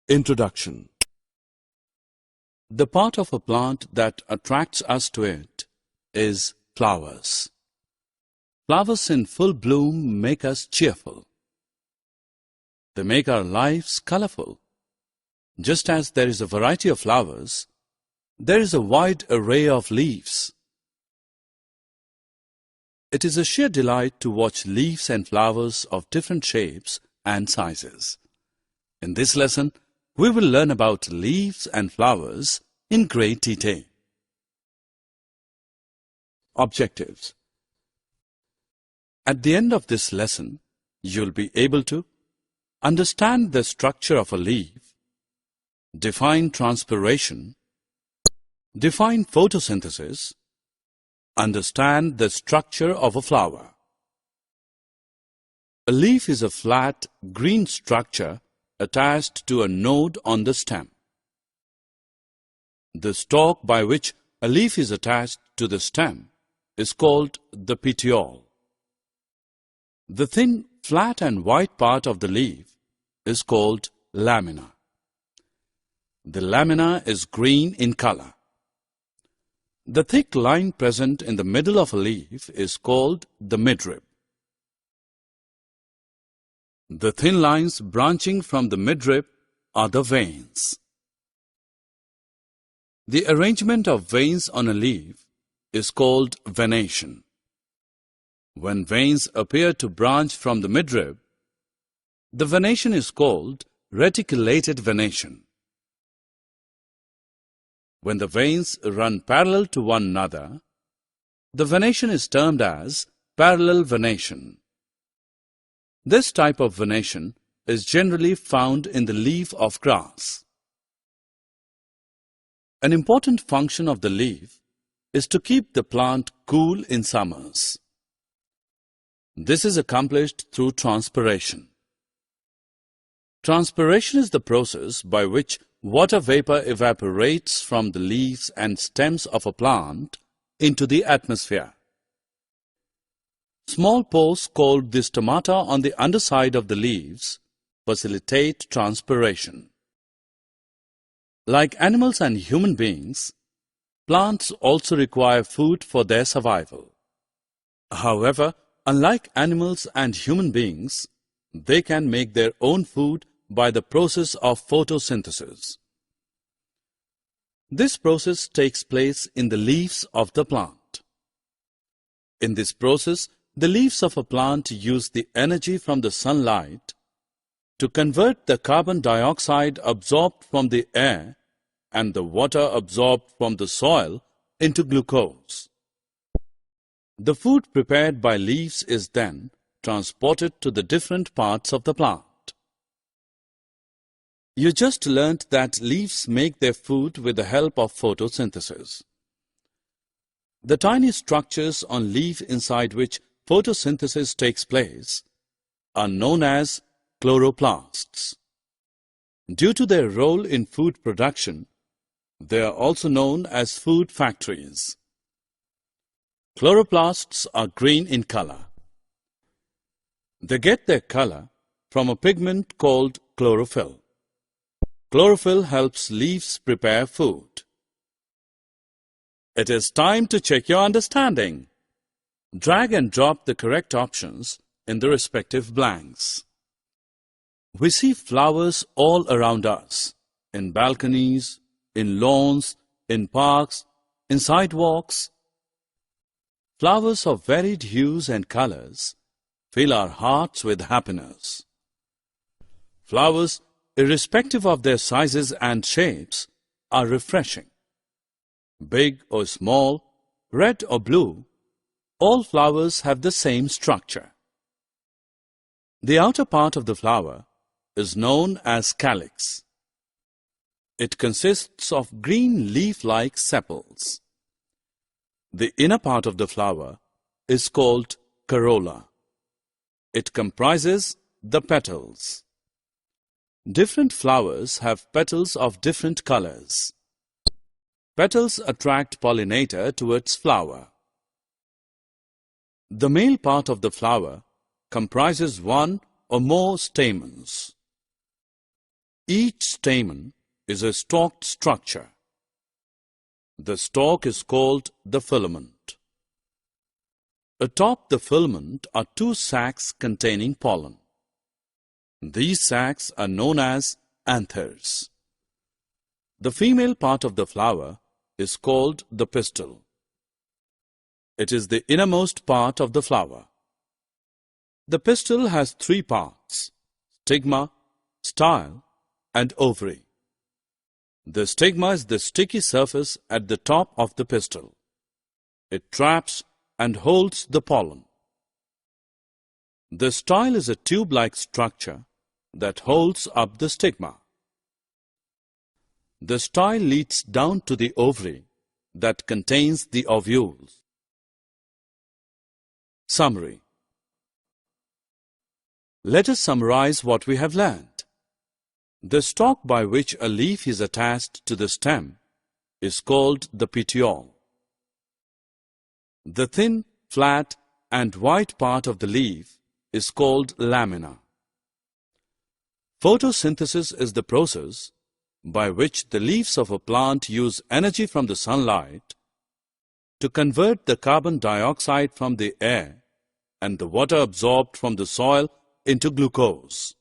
Introduction. The part of a plant that attracts us to it is flowers. Flowers in full bloom make us cheerful. They make our lives colorful. Just as there is a variety of flowers, there is a wide array of leaves. It is a sheer delight to watch leaves and flowers of different shapes and sizes. In this lesson, we will learn about leaves and flowers in great detail. Objectives. At the end of this lesson, you'll be able to understand the structure of a leaf, define transpiration, define photosynthesis, understand the structure of a flower. A leaf is a flat, green structure attached to a node on the stem. The stalk by which a leaf is attached to the stem is called the petiole. The thin, flat and white part of the leaf is called lamina. The lamina is green in color. The thick line present in the middle of a leaf is called the midrib. The thin lines branching from the midrib are the veins. The arrangement of veins on a leaf is called venation. When veins appear to branch from the midrib, the venation is called reticulated venation. When the veins run parallel to one another, the venation is termed as parallel venation. This type of venation is generally found in the leaf of grass. An important function of the leaf is to keep the plant cool in summers. This is accomplished through transpiration. Transpiration is the process by which water vapor evaporates from the leaves and stems of a plant into the atmosphere. Small pores called the stomata on the underside of the leaves facilitate transpiration. Like animals and human beings, plants also require food for their survival. However, unlike animals and human beings, they can make their own food by the process of photosynthesis. This process takes place in the leaves of the plant. In this process, the leaves of a plant use the energy from the sunlight to convert the carbon dioxide absorbed from the air and the water absorbed from the soil into glucose. The food prepared by leaves is then transported to the different parts of the plant. You just learnt that leaves make their food with the help of photosynthesis. The tiny structures on leaf inside which photosynthesis takes place are known as chloroplasts. Due to their role in food production, they are also known as food factories. Chloroplasts are green in color. They get their color from a pigment called chlorophyll. Chlorophyll helps leaves prepare food. It is time to check your understanding. Drag and drop the correct options in the respective blanks. We see flowers all around us, in balconies, in lawns, in parks, in sidewalks. Flowers of varied hues and colors fill our hearts with happiness. Flowers, irrespective of their sizes and shapes, are refreshing. Big or small, red or blue, all flowers have the same structure. The outer part of the flower is known as calyx. It consists of green leaf-like sepals. The inner part of the flower is called corolla. It comprises the petals. Different flowers have petals of different colors. Petals attract pollinator to its flower. The male part of the flower comprises one or more stamens. Each stamen is a stalked structure. The stalk is called the filament. Atop the filament are two sacs containing pollen. These sacs are known as anthers. The female part of the flower is called the pistil. It is the innermost part of the flower. The pistil has three parts: stigma, style, and ovary. The stigma is the sticky surface at the top of the pistil. It traps and holds the pollen. The style is a tube-like structure that holds up the stigma. The style leads down to the ovary that contains the ovules. Summary. Let us summarize what we have learned. The stalk by which a leaf is attached to the stem is called the petiole. The thin, flat, and white part of the leaf is called lamina. Photosynthesis is the process by which the leaves of a plant use energy from the sunlight to convert the carbon dioxide from the air and the water absorbed from the soil into glucose.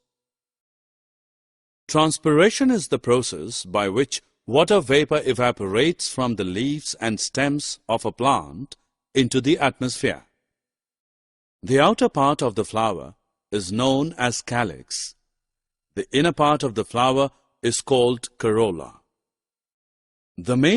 Transpiration is the process by which water vapor evaporates from the leaves and stems of a plant into the atmosphere. The outer part of the flower is known as calyx. The inner part of the flower is called corolla. The main